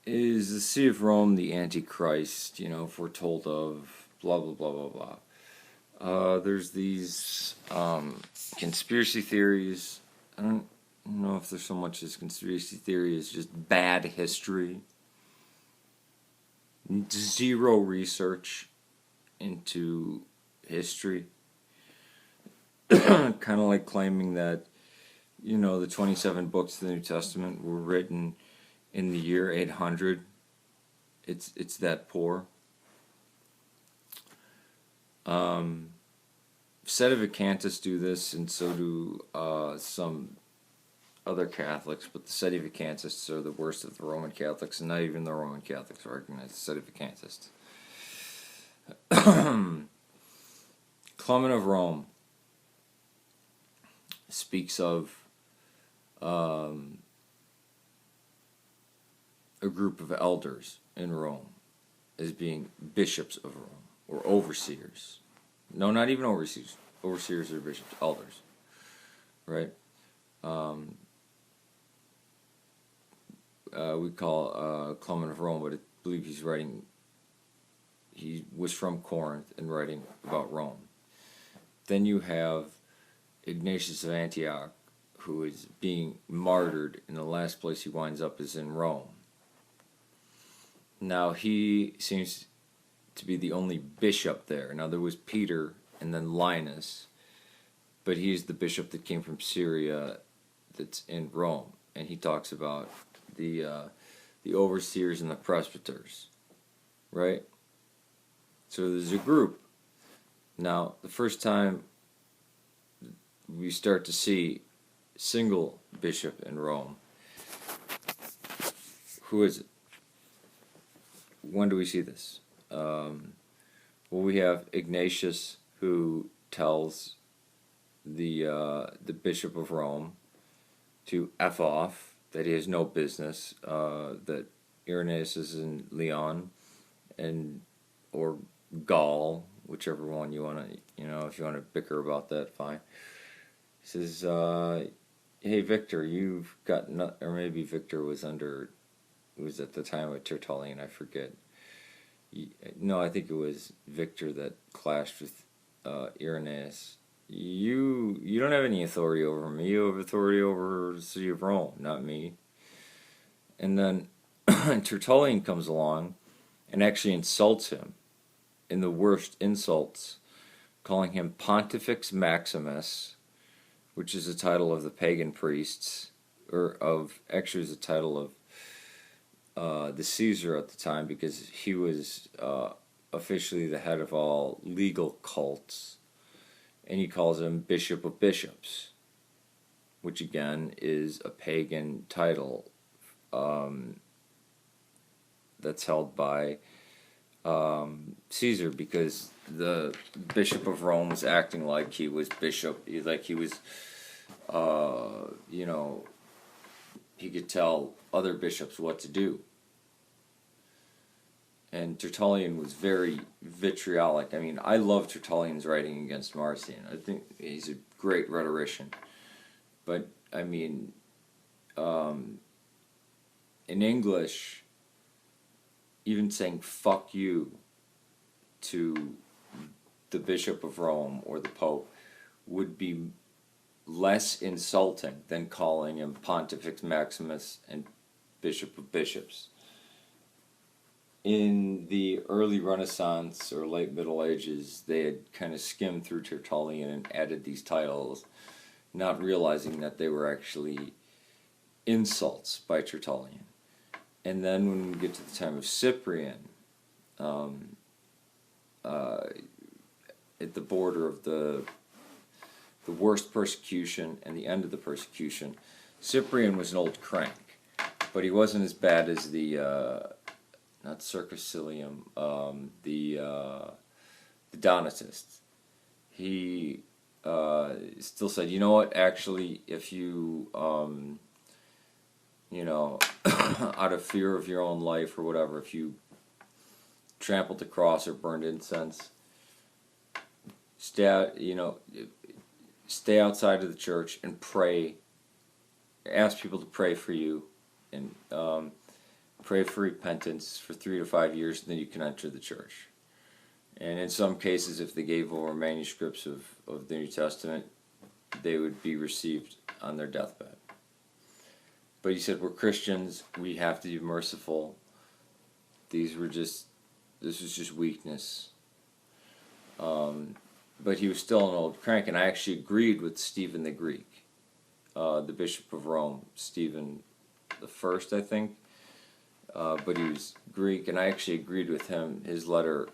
Is the city of Rome the Antichrist, foretold of, blah, blah, blah, blah, blah. There's these conspiracy theories. I don't know if there's so much as conspiracy theory as just bad history. Zero research into history. Kind of like claiming that, the 27 books of the New Testament were written in the year 800. It's that poor. Sedevacantists do this, and so do some other Catholics, but the Sedevacantists are the worst of the Roman Catholics, and not even the Roman Catholics recognize the Sedevacantists. Clement of Rome speaks of a group of elders in Rome as being bishops of Rome, or overseers. No, not even overseers. Overseers are bishops, elders. Right? We call Clement of Rome, but I believe he was from Corinth and writing about Rome. Then you have Ignatius of Antioch, who is being martyred, and the last place he winds up is in Rome. Now, he seems to be the only bishop there. Now, there was Peter and then Linus, but he's the bishop that came from Syria that's in Rome, and he talks about the overseers and the presbyters, right? So there's a group. Now, the first time we start to see single bishop in Rome, who is it? When do we see this? Well, we have Ignatius, who tells the Bishop of Rome to F off, that he has no business, that Irenaeus is in Lyon, or Gaul, whichever one you want to, if you want to bicker about that, fine. He says, hey, Victor, you've got, or maybe Victor was at the time of Tertullian, I forget. No, I think it was Victor that clashed with Irenaeus. You don't have any authority over me. You have authority over the city of Rome, not me. And then Tertullian comes along and actually insults him in the worst insults, calling him Pontifex Maximus, which is the title of the pagan priests, actually is the title of the Caesar at the time, because he was officially the head of all legal cults, and he calls him Bishop of Bishops, which again is a pagan title that's held by Caesar, because the Bishop of Rome was acting like he was bishop, like he was, he could tell other bishops what to do. And Tertullian was very vitriolic. I mean, I love Tertullian's writing against Marcion. I think he's a great rhetorician. But, I mean, in English, even saying fuck you to the Bishop of Rome or the Pope would be less insulting than calling him Pontifex Maximus and Bishop of Bishops. In the early Renaissance or late Middle Ages, they had kind of skimmed through Tertullian and added these titles, not realizing that they were actually insults by Tertullian. And then when we get to the time of Cyprian, at the border of the worst persecution and the end of the persecution, Cyprian was an old crank, but he wasn't as bad as the not Circasilium, the Donatists. He still said, you know what, actually, if you, out of fear of your own life or whatever, if you trampled the cross or burned incense, stay outside of the church and pray, ask people to pray for you, and pray for repentance for 3 to 5 years, and then you can enter the church. And in some cases, if they gave over manuscripts of the New Testament, they would be received on their deathbed. But he said, we're Christians, we have to be merciful. This was just weakness. But he was still an old crank, and I actually agreed with Stephen the Greek, the Bishop of Rome, Stephen the First, I think. But he was Greek, and I actually agreed with him, his letter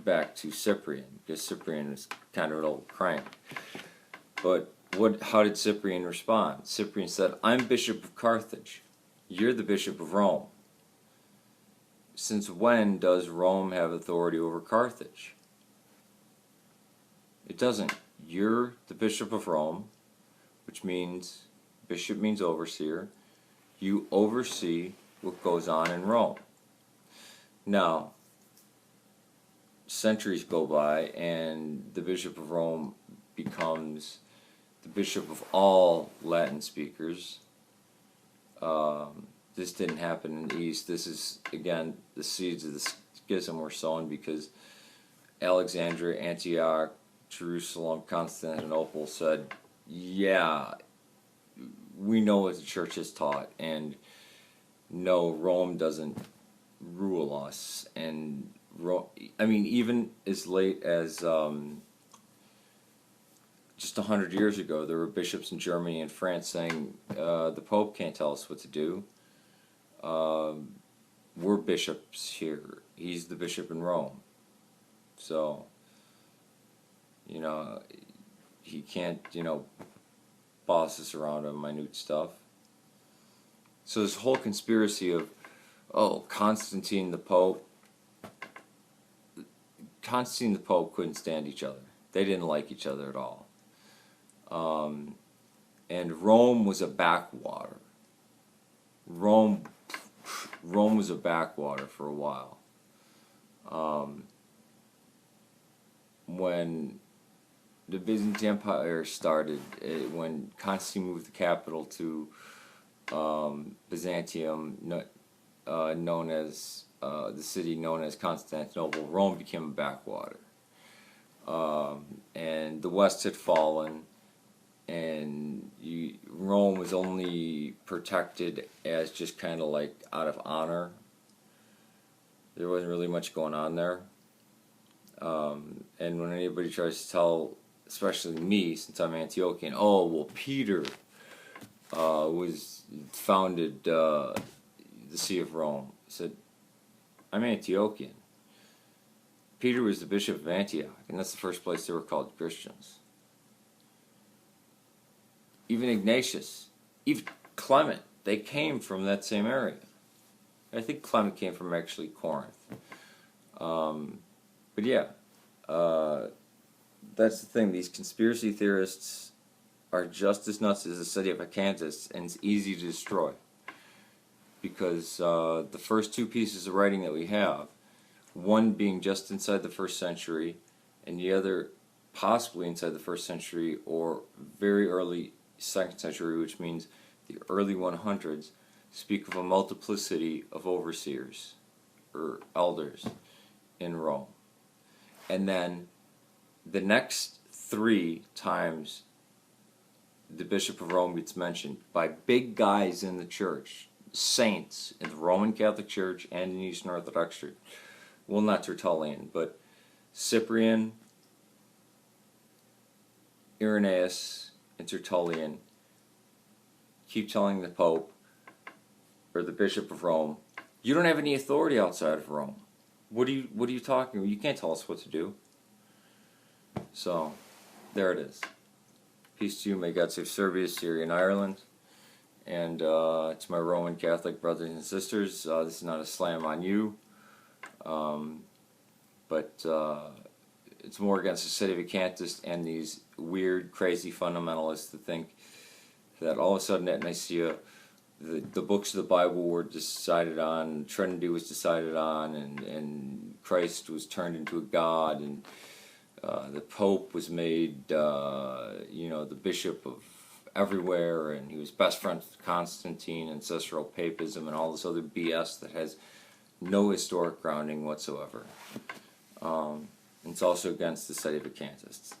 back to Cyprian, because Cyprian is kind of an old crank. But how did Cyprian respond? Cyprian said, I'm Bishop of Carthage. You're the Bishop of Rome. Since when does Rome have authority over Carthage? It doesn't. You're the Bishop of Rome, which means, bishop means overseer. You oversee what goes on in Rome. Now, centuries go by, and the Bishop of Rome becomes the bishop of all Latin speakers. This didn't happen in the East. This is, again, the seeds of the schism were sown because Alexandria, Antioch, Jerusalem, Constantinople said, yeah, we know what the church has taught, and no, Rome doesn't rule us. And even as late as just 100 years ago, there were bishops in Germany and France saying, the Pope can't tell us what to do. We're bishops here. He's the bishop in Rome. So, he can't, boss us around on minute stuff. So this whole conspiracy of, Constantine the Pope couldn't stand each other. They didn't like each other at all. And Rome was a backwater. Rome was a backwater for a while. When the Byzantine Empire started, when Constantine moved the capital to Byzantium, known as the city known as Constantinople, Rome became a backwater. And the West had fallen, and Rome was only protected as just kind of like out of honor. There wasn't really much going on there. And when anybody tries to tell, especially me, since I'm Antiochian, Peter founded the See of Rome. I said, I'm Antiochian. Peter was the bishop of Antioch, and that's the first place they were called Christians. Even Ignatius, even Clement, they came from that same area. I think Clement came from actually Corinth. But yeah, that's the thing. These conspiracy theorists are just as nuts as the city of Acanthus, and it's easy to destroy. Because the first two pieces of writing that we have, one being just inside the 1st century, and the other possibly inside the 1st century or very early 2nd century, which means the early 100s, speak of a multiplicity of overseers or elders in Rome. And then the next 3 times the Bishop of Rome gets mentioned by big guys in the church, saints in the Roman Catholic Church and in Eastern Orthodox Church. Well, not Tertullian, but Cyprian, Irenaeus, and Tertullian keep telling the Pope or the Bishop of Rome, you don't have any authority outside of Rome. What are you talking about? You can't tell us what to do. So, there it is. Peace to you. May God save Serbia, Syria, and Ireland. And to my Roman Catholic brothers and sisters, this is not a slam on you. But it's more against the city of Acanthus and these weird, crazy fundamentalists that think that all of a sudden at Nicaea, the books of the Bible were decided on, Trinity was decided on, and Christ was turned into a God, and the Pope was made, the Bishop of everywhere, and he was best friends with Constantine, ancestral papism, and all this other BS that has no historic grounding whatsoever. It's also against the Sedevacantists.